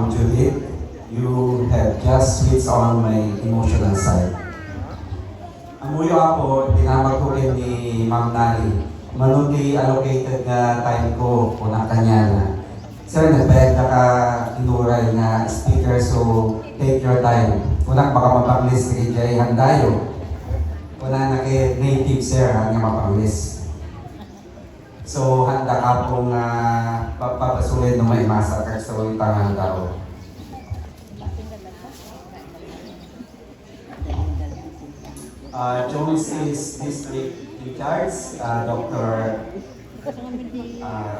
Ma'am Judith. You have just switched on my emotional side. Ang muyo ako, tinamag ko rin ni Ma'am Nali. Manuti allocated na time ko kung kanya na. Sir, nagbayad na ka inuray na speaker, so take your time. Unang baka mapang-list kay Jay Handayo. Una na kay native sir, nga mapang-list. So, handa ka pong papasulit ng may masakar sa ulitangan daw. Jones' district in charge, Dr.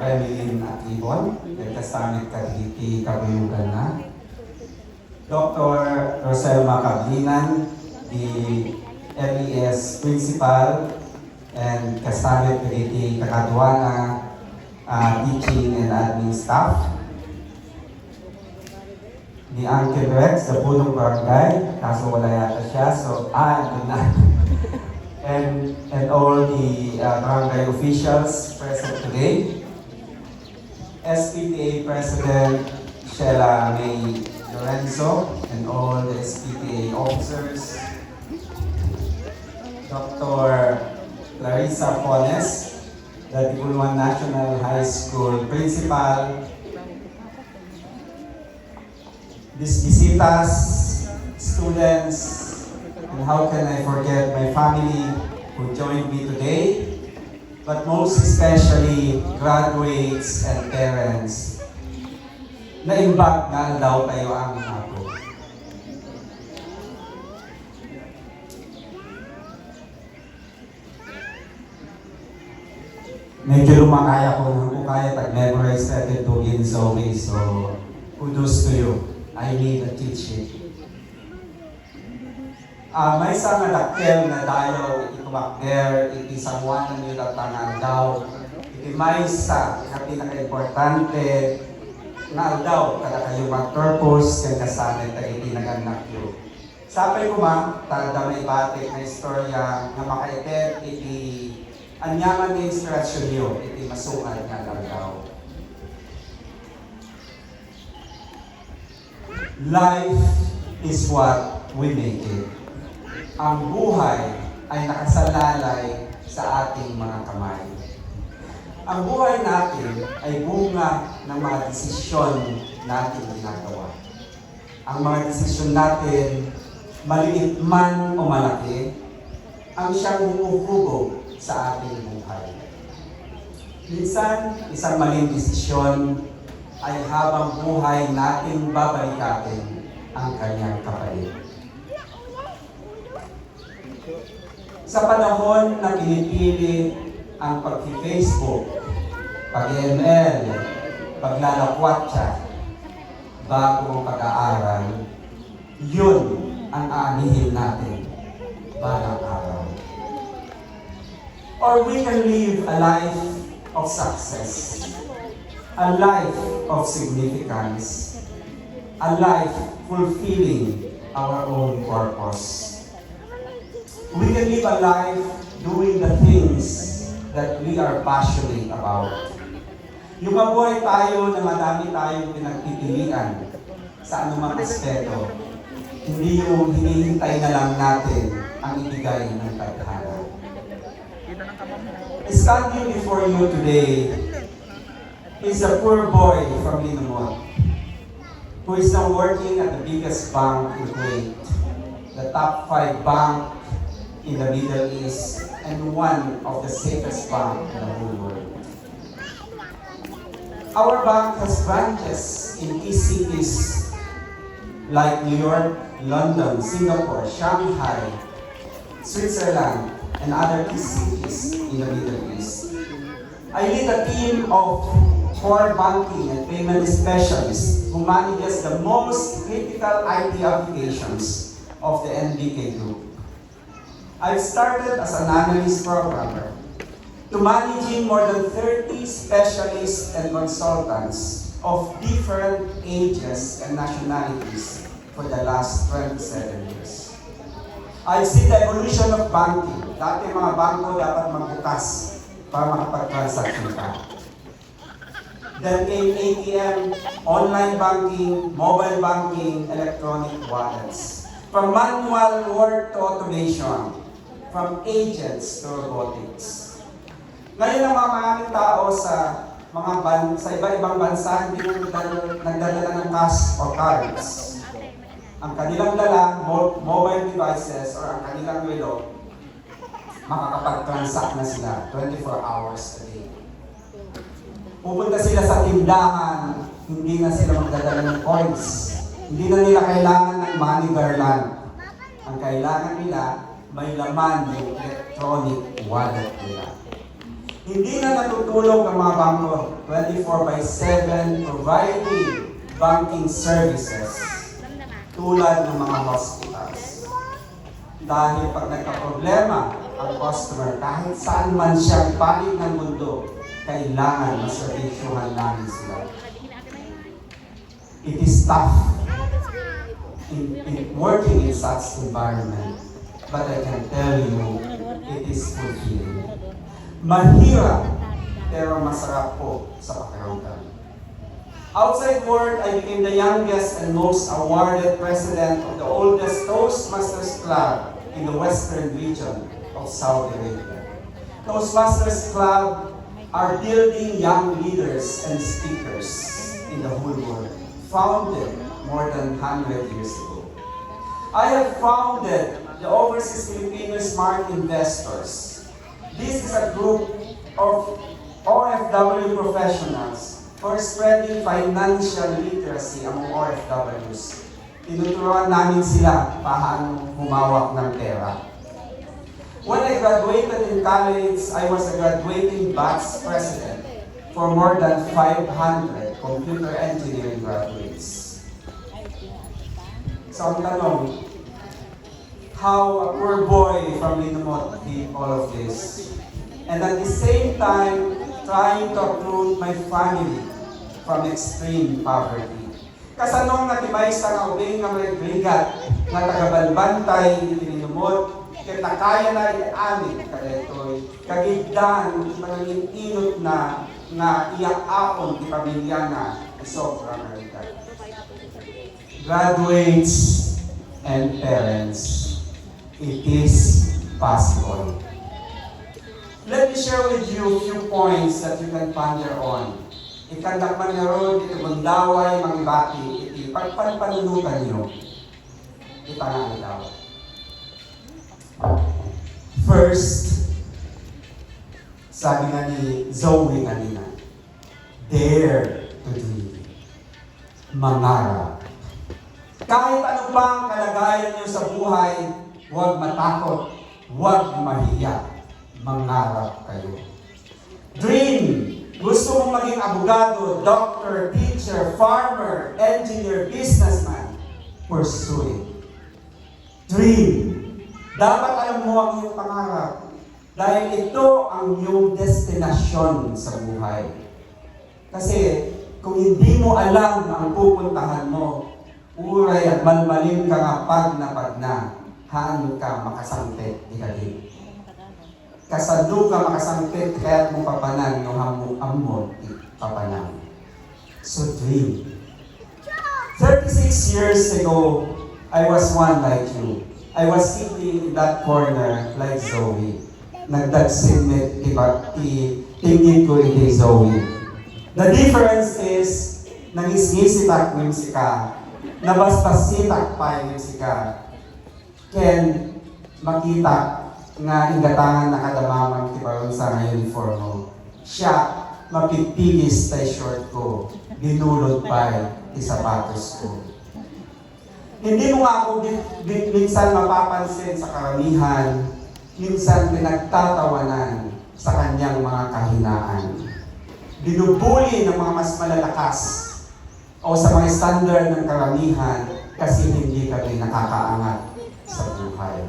Remilin Akibon, nagkasamit kaditi kabuyugan na. Dr. Roselma Cablinan, the LES Principal, and kasamit kaditi kakaduana, teaching and admin staff. The Uncle Rex, the Punong Barangay, kaso wala yata siya, so ito na. and all the barangay officials present today. SPTA President Sheila May Lorenzo and all the SPTA officers. Dr. Clarissa Pones, the Tibuluan National High School Principal. Bisita's, students, and how can I forget my family who joined me today, but most especially graduates and parents. Na-imbag na daw tayo ang ako. Medyo lumakaya ko nang kaya tag-memorize natin to in so way, so kudos to you. I need a teaching. May isang nadakkel na dayo itumakder, itisangwanan nyo tatangan daw. Iti may isa na pinaka-importante na daw kada kayo mag-purpose kaya kasanay tayo itinagannak nyo. Sapay ko ma, tada may batik na istorya na makaitet iti anyaman na inspirasyon nyo, iti masukan nga lang daw. Life is what we make it. Ang buhay ay nakasalalay sa ating mga kamay. Ang buhay natin ay bunga ng mga desisyon natin ginagawa. Ang mga desisyon natin, maliit man o malaki, ang siyang humuhubog sa ating buhay. Minsan, isang maling desisyon ay habang buhay nating babalikatin ang kanyang kapalit. Sa panahon na pinipili ang pag-Facebook, pag-ML, paglalakwatsa, bago pag-aaral, yun ang aanihin natin balang araw. Or we can live a life of success, a life of significance, a life fulfilling our own purpose. We can live a life doing the things that we are passionate about. Yung mabuhay tayo na madami tayong pinagpipilian sa anumang aspeto, hindi yung hinihintay na lang natin ang ibigay ng tadhana. Standing before you today is a poor boy from Linamon who is now working at the biggest bank in Kuwait, the top 5 bank in the Middle East, and one of the safest banks in the whole world. Our bank has branches in key cities like New York, London, Singapore, Shanghai, Switzerland, and other key cities in the Middle East. I lead a team of core banking and payment specialists who manages the most critical IT applications of the NBK Group. I started as an analyst programmer to managing more than 30 specialists and consultants of different ages and nationalities for the last 27 years. I've seen the evolution of banking. Dati mga bangko dapat magbukas para makapag-transaction ka. Then came ATM, online banking, mobile banking, electronic wallets. From manual work to automation, from agents to robotics. Ngayon ang mga maraming tao sa sa iba-ibang bansa hindi nagdadala ng cash or cards. Ang kanilang dala, mobile devices or ang kanilang relo, makakapag-transact na sila 24 hours a day. Pupunta sila sa tindahan, hindi na sila magdadala ng coins. Hindi na nila kailangan ng money garland. Ang kailangan nila, may laman yung electronic wallet nila. Hindi na natutulog ang mga bangko 24/7 providing banking services tulad ng mga hospitals. Dahil pag nagka-problema ang customer, kahit saan man siya panig ng mundo, kailangan maservisyohan namin sila. It is tough in working in such environment, but I can tell you, it is fulfilling. Mahirap, pero masarap po sa pakiramdam. Outside work, I became the youngest and most awarded president of the oldest Toastmasters Club in the Western region of Saudi Arabia. Toastmasters Club are building young leaders and speakers in the whole world, founded more than 100 years ago. I have founded the Overseas Filipino Smart Investors. This is a group of OFW professionals for spreading financial literacy among OFWs. Tinuturuan namin sila paano humawak ng pera. When I graduated in college, I was a graduating batch president for more than 500 computer engineering graduates. So ang tanong, how a poor boy from Linamot did all of this? And at the same time, trying to uproot my family from extreme poverty. Kasanong natibay sa kaubing ng regligat na tagabalbantay ni Linamot, kita kaya na i-amit kadetoy, kagigdan, manangin inot na iyak-aon di pamilya na sobrang regligat. Graduates and parents, it is possible. Let me share with you a few points that you can ponder on. Ikandak man naroon, ito mundaway, mangbati, iti pagpanpanunutan nyo. Itangan daw. First, sabi nga ni Zoe kanina, dare to dream. Mangarap. Kahit ano pang kalagayan niyo sa buhay, huwag matakot, huwag mahiya. Mangarap kayo. Dream! Gusto mong maging abogado, doctor, teacher, farmer, engineer, businessman, pursue it. Dream! Dapat alam mo ang iyong pangarap dahil ito ang iyong destinasyon sa buhay. Kasi kung hindi mo alam ang pupuntahan mo, uray at malmalim ka nga pag na, haan ka makasangpit, di ka din. Kasado ka makasangpit, kaya't mo papanan, no hamon, papanan. So dream. 36 years ago, I was one like you. I was sitting in that corner like Zoe. Nagdagsimit, tingin ko iti Zoe. The difference is, nangisngisitak mo yung sika, nabastasitak pa yung sika, ken makita nga ingatangan nakadamamang tibaron sa ngayon uniform mo. Siya, mapipigis tay short ko, binulot pa ti sapatos ko. Hindi mo nga ako minsan mapapansin sa karamihan, minsan pinagtatawanan sa kanyang mga kahinaan. Binubuli ng mga mas malalakas o sa mga standard ng karamihan kasi hindi kami nakakaangat sa buhay.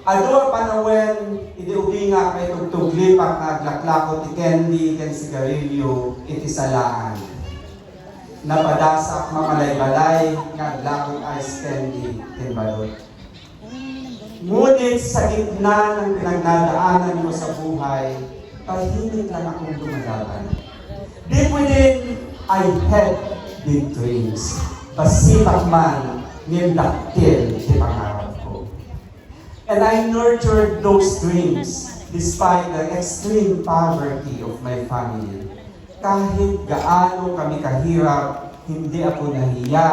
Ado panawen, idiubi nga kay tugtuglipak nga glaklako ti candy, ken sigarilyo, iti salaan. Napadasak mamalay-balay, nga glakot ice candy, ken balot. Ngunit sa gitna ng pinagdadaanan mo sa buhay, tahimik lang akong dumalaban. Deep within, I had big dreams. Pasipak man, ngindaktil di pangarap ko. And I nurtured those dreams despite the extreme poverty of my family. Kahit gaano kami kahirap, hindi ako nahiya,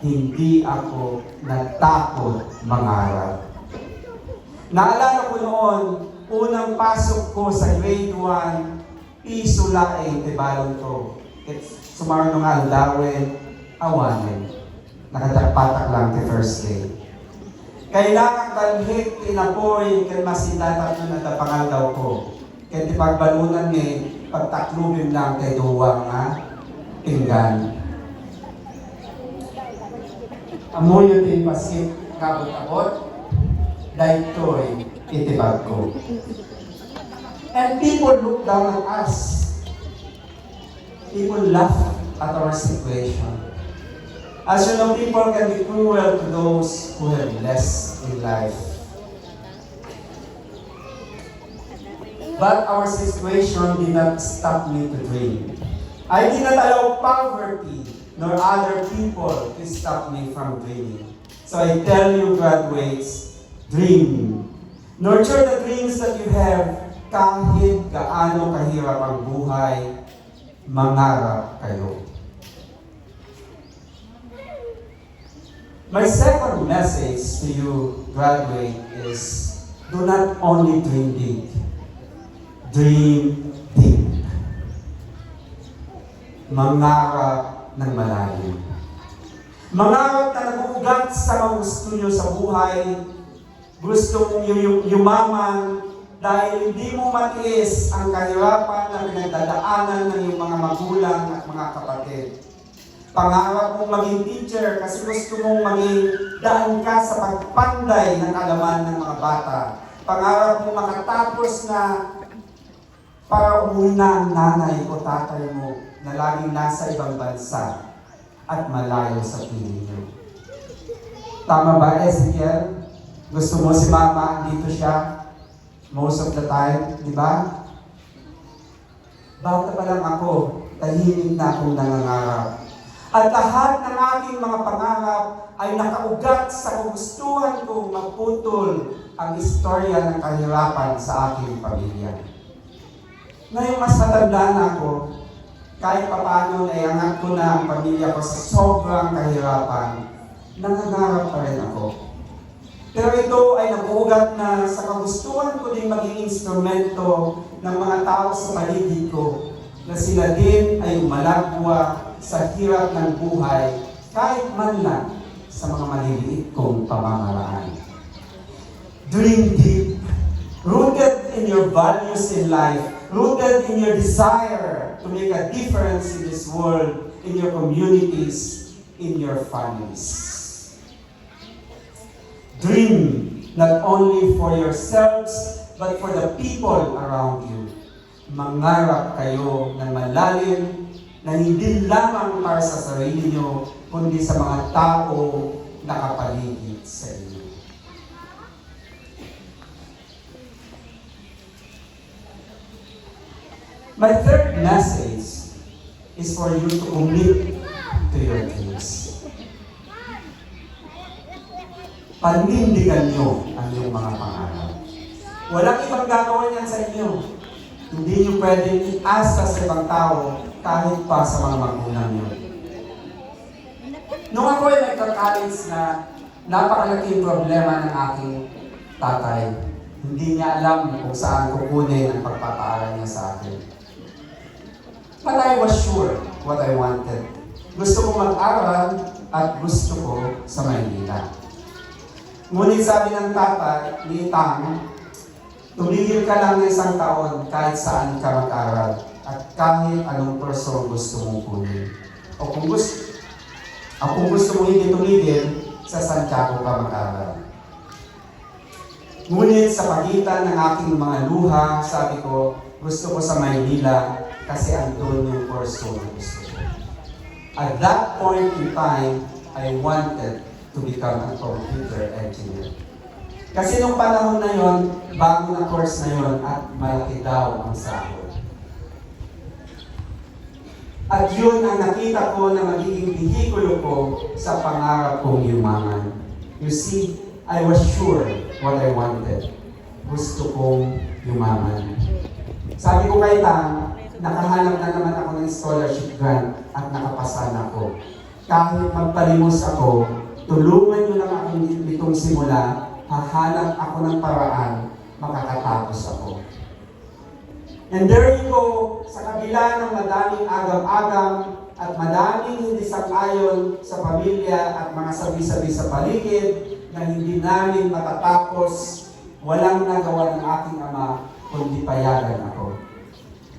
hindi ako natakot mangarap. Naalala ko noon, unang pasok ko sa grade 1, piso laing tibalong ko. Sumarong nga aldawin, awanin. Nakadakpatak lang ti first day. Kailangan dalhit tinapoy kaya masinatat na natapangal daw ko. Kaya ti pagbalunan ni pagtaklubin lang kay duwang pinggan. Amoy yun din pasit kabot-abot, dahito'y itibag ko. And people look down at us. People laugh at our situation. As you know, people can be cruel to those who have less in life. But our situation did not stop me to dream. I did not allow poverty nor other people to stop me from dreaming. So I tell you, graduates, dream. Nurture the dreams that you have kahit gaano kahirap ang buhay, mangarap kayo. My second message to you, graduate, is do not only dream big, dream deep. Mangarap ng malalim. Mangarap na nag-uugat sa mga gusto nyo sa buhay, gusto mong yumaman, dahil hindi mo matiis ang kahirapan na pinagdadaanan ng iyong mga magulang at mga kapatid. Pangarap mong maging teacher kasi gusto mong maging daan ka sa pagpanday ng kalaman ng mga bata. Pangarap mong makatapos na para umuwi na ang nanay o tatay mo na laging nasa ibang bansa at malayo sa piling niyo. Tama ba, Ezekiel? Gusto mo si Mama, andito siya most of the time, di ba? Bata pa lang ako, tahimik na akong nangangarap. At lahat ng aking mga pangarap ay nakaugat sa kagustuhan kong maputol ang istorya ng kahirapan sa aking pamilya. Ngayon mas matanda na ako, kahit papaano naiangat ko na ang pamilya ko sa sobrang kahirapan, nangangarap pa rin ako. Pero ito ay naguugat na sa kagustuhan ko din maging instrumento ng mga tao sa paligid ko na sila din ay umalagwa sa hirap ng buhay kahit man lang sa mga maliliit kong pamamaraan. Dream deep, rooted in your values in life, rooted in your desire to make a difference in this world, in your communities, in your families. Dream not only for yourselves, but for the people around you. Mangarap kayo ng malalim na hindi lamang para sa sarili nyo, kundi sa mga tao nakapaligid sa inyo. My third message is for you to commit to your dreams. Panindigan nyo ang iyong mga pangarap. Walang ibang gagawin yan sa inyo. Hindi nyo pwedeng iasa sa ibang tao kahit pa sa mga magulang nyo. Nung ako ay nagka-college na napakalaking problema ng aking tatay, hindi niya alam kung saan kukunin ang pagpapaaral niya sa akin. But I was sure what I wanted. Gusto ko mag-aral at gusto ko sa Maynila. Ngunit sabi ng tatay, ni Tang, tumigil ka lang ng isang taon kahit saan ka mag-aral at kahit anong kurso gusto mong kunin. O kung gusto mo hindi tumigil, sa Santiago ka mag-aral. Ngunit sa pagitan ng aking mga luha, sabi ko, gusto ko sa Maynila kasi andun yung kurso na gusto ko. At that point in time, I wanted to become a computer engineer. Kasi nung panahon na yon, bago na course na yon at malaki daw ang sahod. At yun ang nakita ko na magiging bihikulo ko sa pangarap kong yumaman. You see, I was sure what I wanted. Gusto kong yumaman. Sabi ko kay Tang, nakahanap na naman ako ng scholarship grant at nakapasan ako. Kahit magpalimos ako, tulungan niyo lang akong nitong simula, hahanap ako ng paraan, makakatapos ako. And there you go, sa kabila ng madaming agam-agam at madaming hindi sang-ayon sa pamilya at mga sabi-sabi sa paligid na hindi namin matatapos, walang nagawa ng aking ama kundi payagan ako.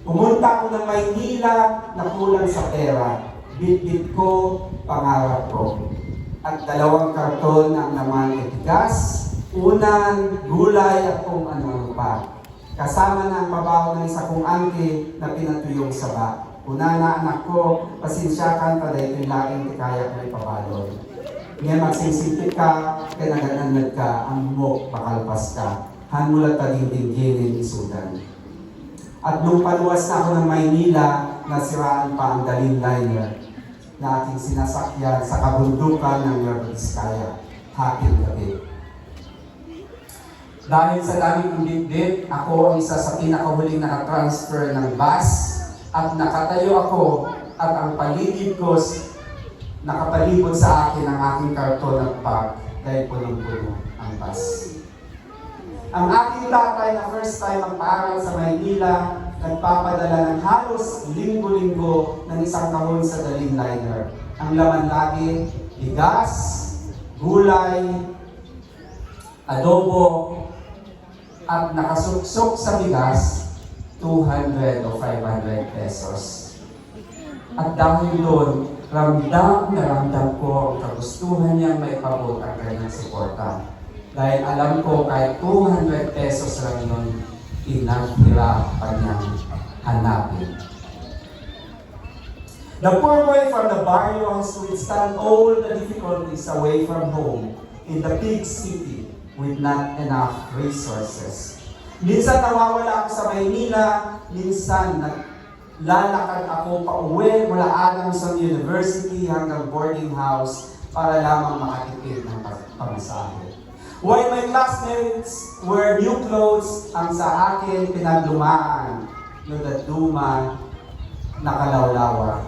Pumunta ako ng Maynila na kulang sa pera, bit-bit ko, pangarap ko. At 2 karton ang naman ay bigas, unan, gulay at kung ano-ano pa. Kasama na ang mabaho ng isa kong angke na pinatuyong saba. Una na anak ko, pasensyakan pa dahil ito'y laking tikaya ko ipabaloy. Ngayon magsingsipit ka, kaya nagananad ka, ang mo pakalpas ka. Hanmulat pa dingdingginin isudan. At nung paluwas na ako ng Maynila, nasiraan pa ang Dalin Liner na aking sinasakyan sa kabundukan ng Nueva Vizcaya. Happy gabi. Dahil sa dami kong dibdib, ako ang isa sa pinakahuling nakatransfer ng bus at nakatayo ako at ang paligid ko nakapalibot sa akin ang aking karton at bag dahil punong-puno ang bus. Ang aking tatay na first time ang paaral sa Maynila, nagpapadala ng halos linggo-linggo ng isang kahon sa Dalin Liner. Ang laman lagi, bigas, gulay, adobo, at nakasuksok sa bigas, 200 o 500 pesos. At dahil doon, ramdam na ramdam ko ang kagustuhan niyang maipabot ang kanyang suporta. Dahil alam ko kahit 200 pesos lang yun, pinaghirapan niyang hanapin. The poor boy from the barrio has to withstand all the difficulties away from home in the big city with not enough resources. Minsan nawawala ako sa Maynila, minsan naglalakad ako pa uwi mula Adamson University hanggang boarding house para lamang makatipid ng pamasahe. While my classmates wear new clothes, ang sa akin pinaglumaan yung daduma nakalawlawa.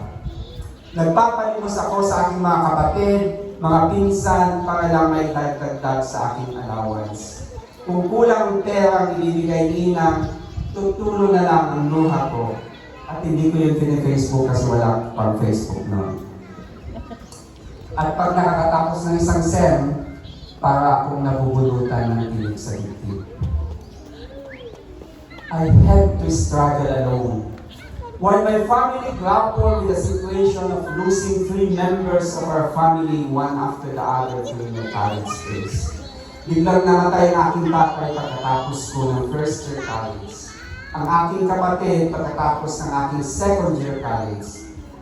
Nagpapalimos ako sa aking mga kapatid, mga pinsan para lang may dagdag sa aking allowance. Kung kulang ang perang ibibigay ninang, tutulo na lang ang luha ko. At hindi ko yung pini-Facebook kasi wala pang Facebook noon. At pag nakakatapos ng isang SEM, para akong nabubulutan ng tinig sa dibdib. I had to struggle alone. While my family grappled with the situation of losing 3 members of our family one after the other during my college days. Biglang namatay ang aking tatay pagkatapos ko ng first year college. Ang aking kapatid pagkatapos ng aking second year college.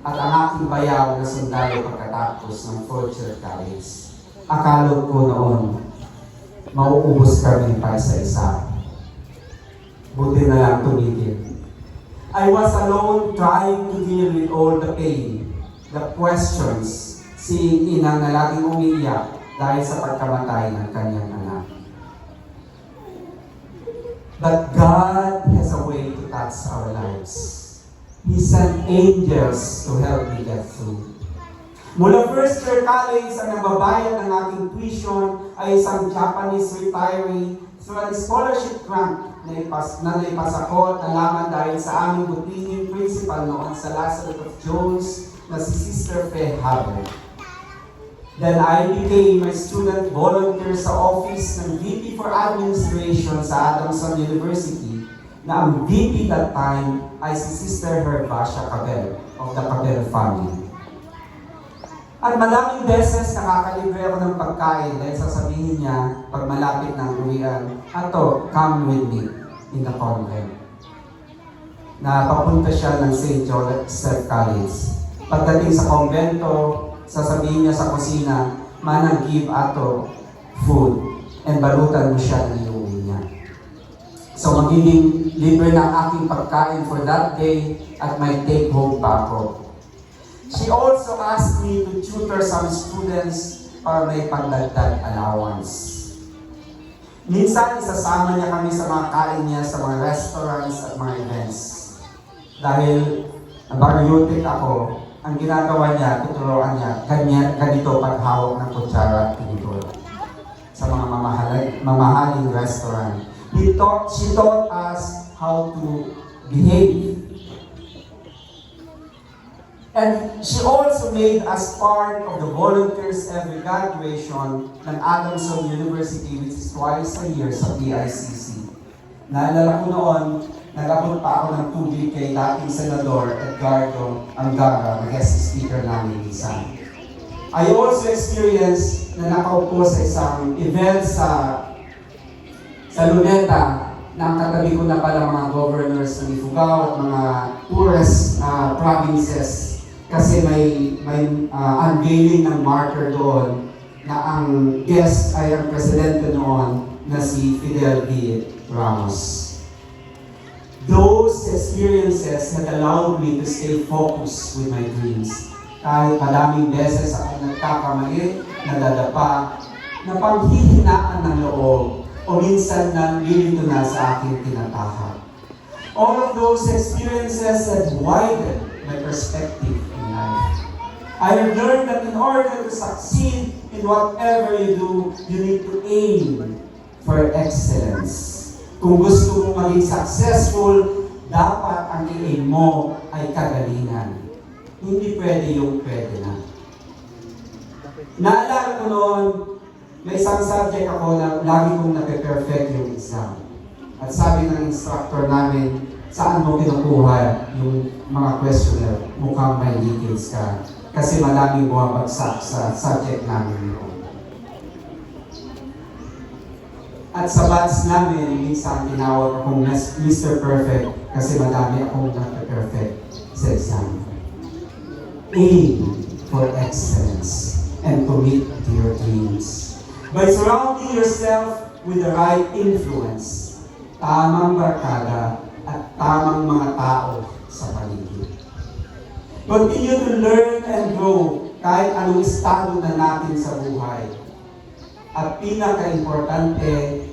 At ang aking bayaw na sundalo pagkatapos ng fourth year college. Akala ko noon, mauubos kami pa isa-isa. Buti na lang tumigil. I was alone trying to deal with all the pain, the questions, seeing inang na laging umiiyak dahil sa pagkamatay ng kanyang anak. But God has a way to touch our lives. He sent angels to help me get through. Mula first year college, ang nagbabayad ng aking tuition ay isang Japanese retiree through a scholarship grant na naipas ako at nalaman dahil sa aming butihing principal noon sa Lazarus of Jones na si Sister Faye Haber. Then I became a student volunteer sa office ng VP for Administration sa Adamson University na ang VP that time ay si Sister Herbasha Cabel of the Cabel family. At maraming beses nakakalibre ako ng pagkain dahil sasabihin niya pag malapit ng uwian, "Ato, come with me in the convent." Na papunta siya ng St. Joseph College. Pagdating sa konvento, sasabihin niya sa kusina, "Manang give Ato food," and balutan mo siya ng iuwi niya. So magiging libre na ang aking pagkain for that day at may take home pa ako. She also asked me to tutor some students para may pagdagdag allowance. Minsan, isasama niya kami sa mga kain niya sa mga restaurants at mga events. Dahil nabaryutik ako, ang ginagawa niya, tuturuan niya, ganito paghawak ng kutsara at tinidor sa mga mamahaling restaurant. She taught us how to behave. And she also made us part of the volunteers every graduation ng Adamson University, which is twice a year sa PICC. Naalala ko noon, nag-abot pa ako ng tubig kay dating Senador Edgardo Angara, na guest speaker namin minsan. I also experienced na nakaupo sa isang event sa Luneta, na ang katabi ko na pala mga governors ng Ifugao at mga tourist provinces. Kasi may unveiling ng marker doon na ang guest ay ang presidente noon na si Fidel V. Ramos. Those experiences had allowed me to stay focused with my dreams. Kahit madaming beses ako nagkakamali, nadadapa, napanghihinaan ng loob, o minsan nalilito na sa aking tinatahak. All of those experiences had widened my perspective in life. I have learned that in order to succeed in whatever you do, you need to aim for excellence. Kung gusto mong maging successful, dapat ang i-aim mo ay kagalingan. Hindi pwede yung pwede na. Naalala ko noon, may isang subject ako na lagi kong nape-perfect yung exam. At sabi ng instructor namin, saan mo kinukuha yung mga questionnaire? Mukhang may leakage ka. Kasi maraming bumabagsak sa subject namin yun. At sa batch namin, minsan tinawag akong Mr. Perfect kasi madami akong nape-perfect sa exam. Aim for excellence and commit to your dreams. By surrounding yourself with the right influence, tamang barkada, at tamang mga tao sa paligid. Continue to learn and grow kahit anong estado na natin sa buhay. At pinaka-importante,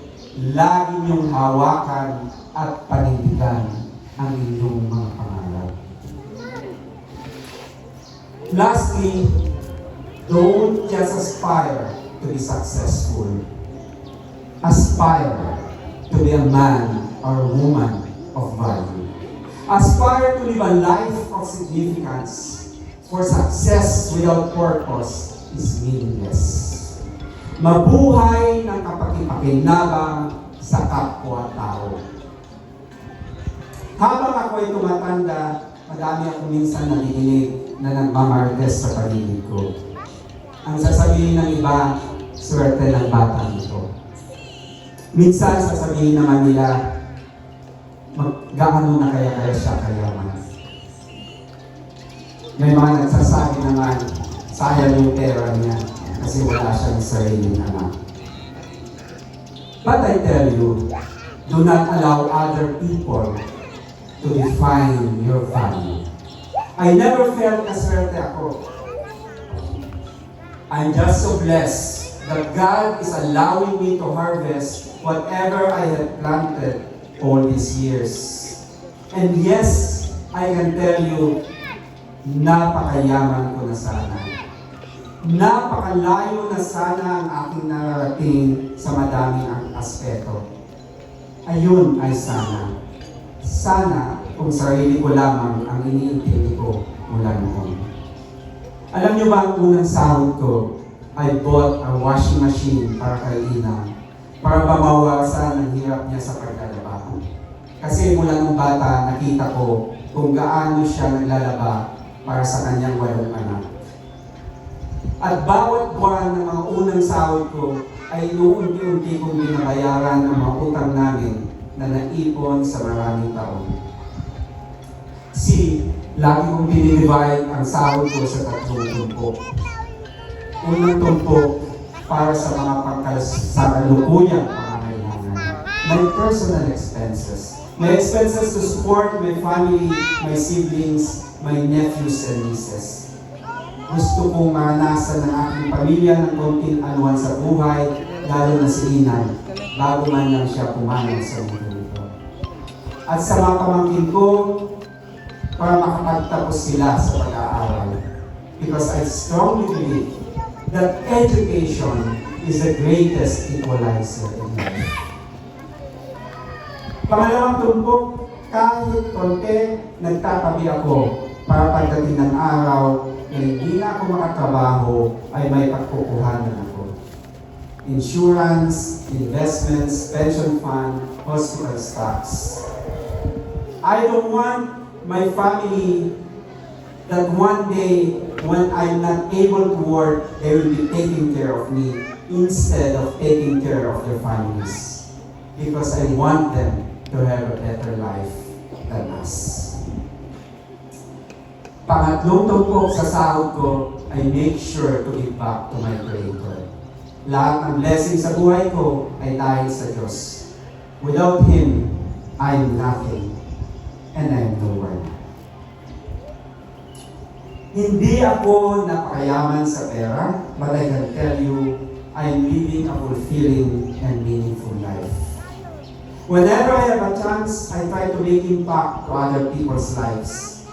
lagi niyong hawakan at panindigan ang inyong mga pangarap. Lastly, don't just aspire to be successful. Aspire to be a man or a woman of value. Aspire to live a life of significance, for success without purpose is meaningless. Mabuhay ng kapaki-pakinabang sa kapwa-tao. Habang ako ay tumatanda, madami ako minsan nadidinig na nagmamarites sa paligid ko. Ang sasabihin ng iba, swerte ng batang ito. Minsan sasabihin naman nila, gaano na kaya siya kayaman. May mga nagsasabi naman, sayang yung pera niya kasi wala siyang sariling anak. But I tell you, do not allow other people to define your value. I never felt kaswerte ako. I'm just so blessed that God is allowing me to harvest whatever I had planted all these years. And yes, I can tell you, napakayaman ko na sana. Napakalayo na sana ang aking nararating sa madaming aspeto. Ayun ay sana. Sana kung sarili ko lamang ang iniintindi ko mula noon. Alam niyo ba ang unang sahod ko? I bought a washing machine para kay Ina, para mabawasan ang hirap niya sa paglalaba. Kasi mula nung bata, nakita ko kung gaano siya naglalaba para sa kanyang 8 anak. At bawat buwan ng mga unang sahod ko ay inuunti-unti kong binabayaran ang mga utang namin na naipon sa maraming taon. Lagi kong dinidivide ang sahod ko sa 3 tumpok. Unang tumpok para sa mga pangkalukuyang pangangailangan. My personal expenses. My expenses to support my family, my siblings, my nephews and nieces. Gusto kong maranasan ng aking pamilya ng konting anuhan sa buhay, lalo na si Inan, bago man lang siya pumanog sa mundo ito. At sa mga pamangkin ko, para makapagtapos sila sa pag-aaral. Because I strongly believe that education is the greatest equalizer in life. Pangalawang tumbok, kahit konti, nagtatabi ako para pagdating ng araw na hindi na ako makatrabaho ay may pagkukuhanan ako. Insurance, investments, pension fund, hospital stocks. I don't want my family that one day when I'm not able to work, they will be taking care of me instead of taking care of their families. Because I want them to have a better life than us. Pangatlong tumpok sa sahod ko, I make sure to give back to my Creator. Lahat ng blessing sa buhay ko ay dahil sa Diyos. Without Him, I'm nothing. And I'm no one. Hindi ako napakayaman sa pera, but I can tell you, I'm living a fulfilling and meaningful life. Whenever I have a chance, I try to make impact to other people's lives.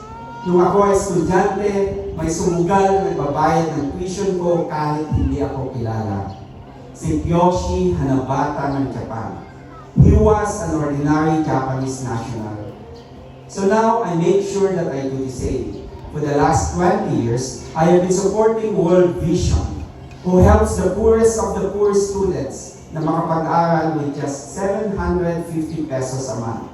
Nung ako ay estudyante, may sumugal na nagbabayad ng tuition ko kahit hindi ako kilala. Si Kiyoshi Hanabata ng Japan. He was an ordinary Japanese national. So now, I make sure that I do the same. For the last 20 years, I have been supporting World Vision, who helps the poorest of the poor students na makapag-aral with just 750 pesos a month.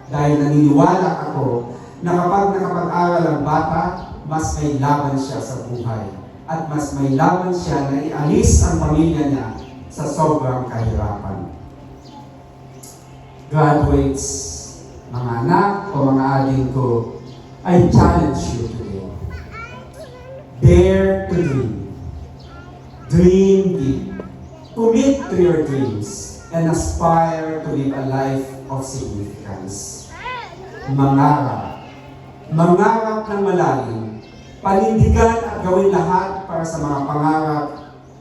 Dahil naniniwala ako na kapag nakapag-aral ang bata, mas may laban siya sa buhay. At mas may laban siya na ialis ang pamilya niya sa sobrang kahirapan. Graduates, mga anak o mga aling ko, I challenge you today. Dare to dream. Dream big. Commit to your dreams and aspire to live a life of significance. Mangarap. Mangarap ng malalim. Panindigan at gawin lahat para sa mga pangarap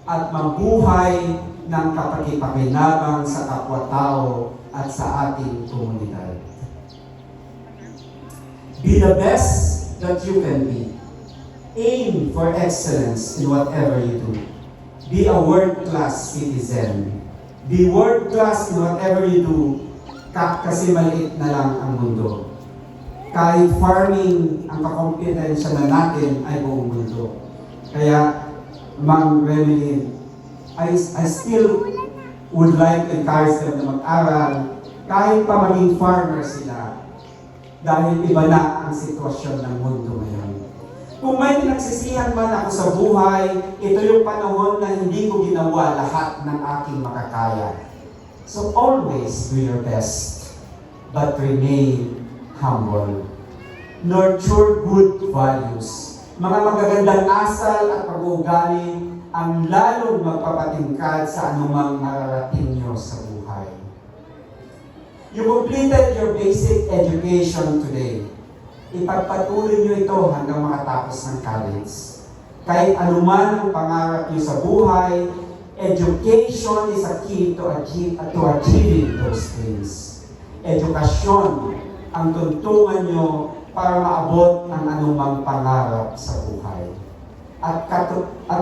at mabuhay ng kapakipakinabang sa kapwa-tao at sa ating komunidad. Be the best that you can be. Aim for excellence in whatever you do. Be a world-class citizen. Be world-class in whatever you do, kasi maliit na lang ang mundo. Kahit farming, ang kakompetensya na natin ay buong mundo. Kaya, Ma'am Remelin, I still would like to encourage them na mag-aral kahit pa maging farmer sila. Dahil iba na ang sitwasyon ng mundo ngayon. Kung may pinagsisihan man ako sa buhay, ito yung panahon na hindi ko ginawa lahat ng aking makakaya. So always do your best, but remain humble. Nurture good values. Mga magagandang asal at pag-uugali ang lalong magpapatingkad sa anumang mararating nyo sa buhay. You completed your basic education today. Ipagpatuloy nyo ito hanggang makatapos ng college. Kahit anuman ang pangarap nyo sa buhay, education is a key to achieving those things. Edukasyon ang tuntungan nyo para maabot ang anumang pangarap sa buhay. At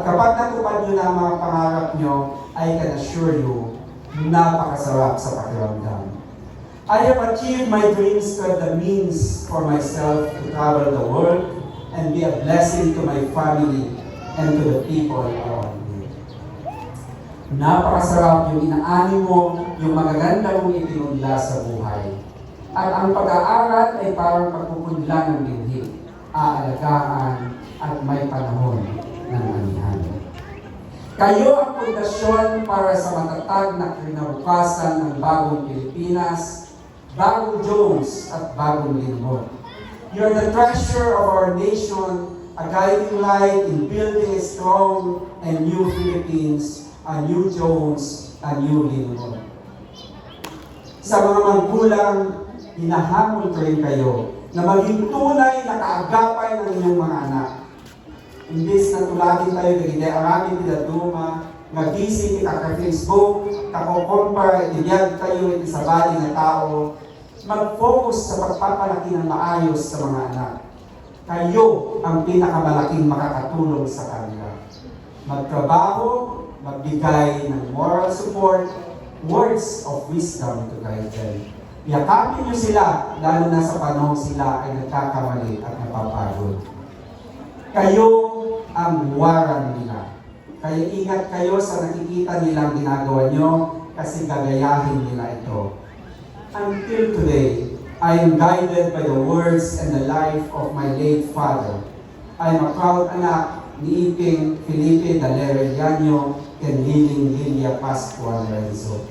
kapag natupad nyo na ang mga pangarap nyo, I can assure you, napakasarap sa pakiramdam. I have achieved my dreams to have the means for myself to travel the world and be a blessing to my family and to the people around me. Napakasarap yung inaani mo, yung magaganda mong itinunla sa buhay. At ang pag-aaral ay parang pagpupunla ng binhi, aalagaan at may panahon ng anihan. Kayo ang pundasyon para sa matatag na kinabukasan ng bagong Pilipinas, bagong Jones at bagong Lingkod. You're the treasure of our nation, a guiding light in building a strong and new Philippines, a new Jones, a new Lingkod. Sa mga magulang, hinahamon ko rin kayo na maging tunay na kaagapay ng inyong mga anak. Imbis na tulagin tayo, hindi arami nila duma, nga busy kita ka Facebook, kako-compare, ibiyag kayo sa bali ng tao, mag-focus sa pagpapalaki ng maayos sa mga anak. Kayo ang pinakamalaking makakatulong sa kanila. Magtrabaho, magbigay ng moral support, words of wisdom to guide them. Yakapin niyo sila, lalo na sa panahon sila ay nagkakamali at napapagod. Kayo ang huwaran nila. Kaya ingat kayo sa nakikita nilang ginagawa nyo kasi gagayahin nila ito. Until today, I am guided by the words and the life of my late father. I am a proud anak ni Iping Felipe Daler Llano and Liling Lilia Pascual Lorenzo.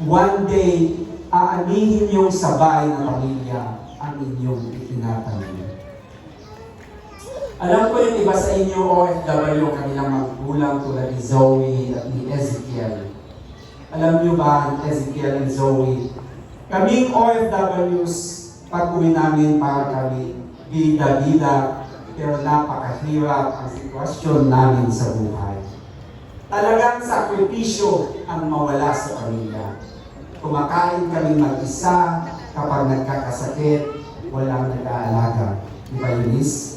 One day, aanihin yung sabay ng pamilya ang inyong itinatanim. Alam ko yung iba sa inyo OFW kanilang magulang tulad ni Zoe at ni Ezekiel. Alam niyo ba, Ezekiel and Zoe, kaming OFWs, pag-uwi namin para kami bida-bida, pero napakahirap ang sitwasyon namin sa buhay. Talagang sakripisyo ang mawala sa pamilya. Kumakain kami mag-isa, kapag nagkakasakit, walang nag-aalaga. Di ba, Eunice?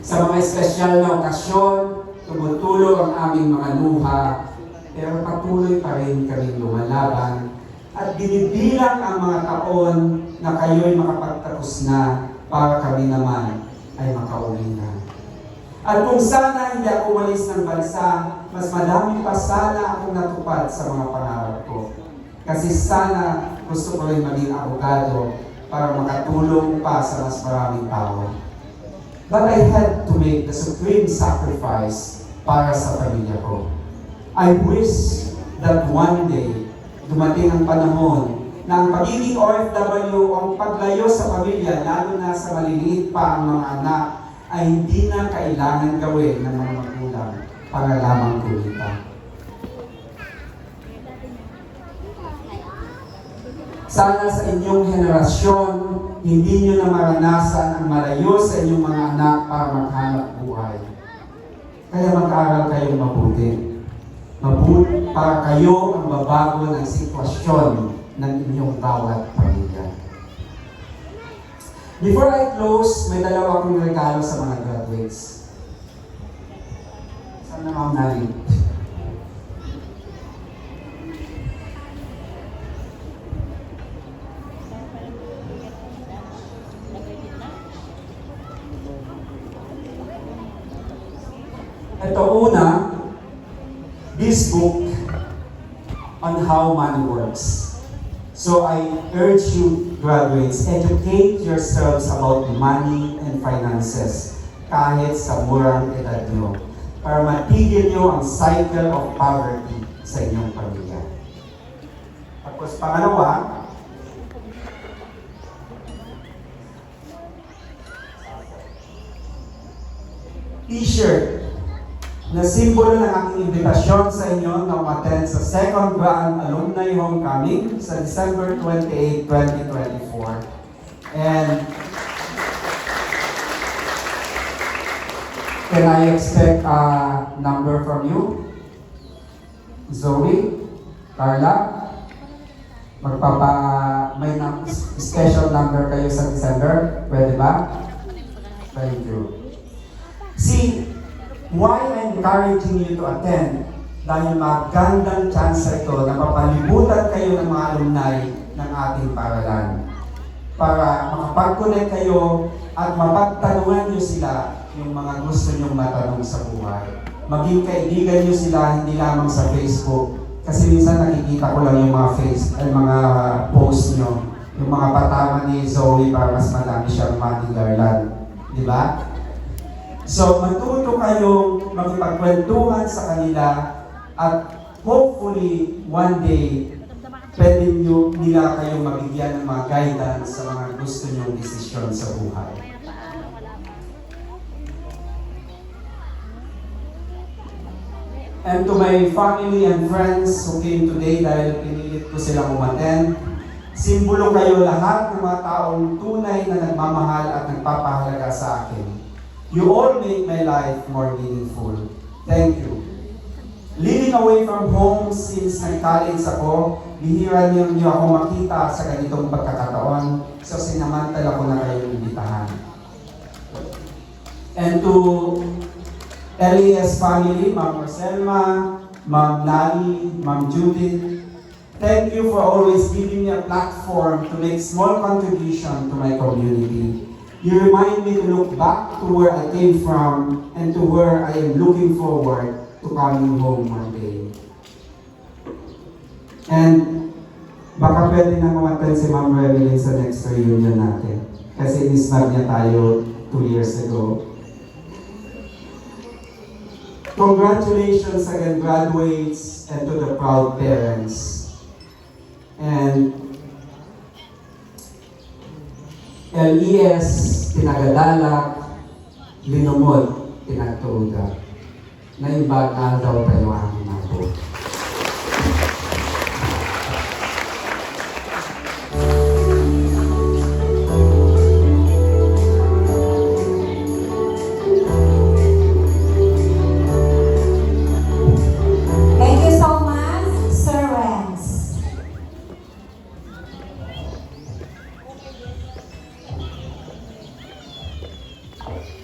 Sa mga espesyal na okasyon, tumutulong ang aming mga luha, pero patuloy pa rin kami lumalaban at binibilang ang mga taon na kayo'y makapagtapos na para kami naman ay makauwi na. At kung sana hindi ako umalis ng bansa, mas madami pa sana akong natupad sa mga pangarap ko. Kasi sana gusto ko rin maging abogado para makatulong pa sa mas maraming tao. But I had to make the supreme sacrifice para sa pamilya ko. I wish that one day, dumating ang panahon na ang pagiging OFW o ang paglayo sa pamilya, lalo na sa maliliit pa ang mga anak, ay hindi na kailangan gawin ng mga magulang para lamang kumita. Sana sa inyong henerasyon, hindi nyo na maranasan ang malayo sa inyong mga anak para maghanap buhay. Kaya mag-aaral kayong mabuti. Mabuti para kayo ang babago ng sitwasyon ng inyong bawat pamilya. Before I close, may dalawa akong regalo sa mga graduates. Saan na Ma'am Nali? Ito una, this book on how money works. So I urge you, graduates, educate yourselves about money and finances kahit sa murang edad nyo para matigil nyo ang cycle of poverty sa inyong pamilya. Tapos pangalawa, t-shirt na simbolo ng aking imbitasyon sa inyo na umattend sa Second Grand Alumni Homecoming sa December 28, 2024. And can I expect a number from you? Zoe? Carla? May special number kayo sa December? Pwede ba? Thank you. See, why I'm encouraging you to attend? Dahil magandang chance ito na papalibutan kayo ng mga alumni ng ating paralan. Para makapag-connect kayo at mapagtanungan nyo sila yung mga gusto nyong matanong sa buhay. Maging kaibigan nyo sila hindi lamang sa Facebook. Kasi minsan nakikita ko lang yung mga post nyo. Yung mga patama ni Zoe para mas madami siyang money garland. Di ba? So, matuto kayong magpagkwentuhan sa kanila at hopefully, one day, pwede nila kayong mabigyan ng mga guidance sa mga gusto nyong desisyon sa buhay. And to my family and friends who came today dahil pinilit ko silang umattend, simbolo kayo lahat ng mga taong tunay na nagmamahal at nagpapahalaga sa akin. You all make my life more meaningful. Thank you. Living away from home since nag-college ako, bihira niyo ako makita sa ganitong pagkakataon, so sinamantala ko na kayong imbitahan. And to LES family, Ma'am Roselma, Ma'am Lali, Ma'am Judith, thank you for always giving me a platform to make small contribution to my community. You remind me to look back to where I came from and to where I am looking forward to coming home one day. And baka pwede na mawatan si Ma'am Revelyn sa next reunion natin. Kasi inisnag niya tayo 2 years ago. Congratulations again, graduates, and to the proud parents. And LES, tinagadalak, linumod, tinagtuuda. Na iba na daw tayo ang nabo.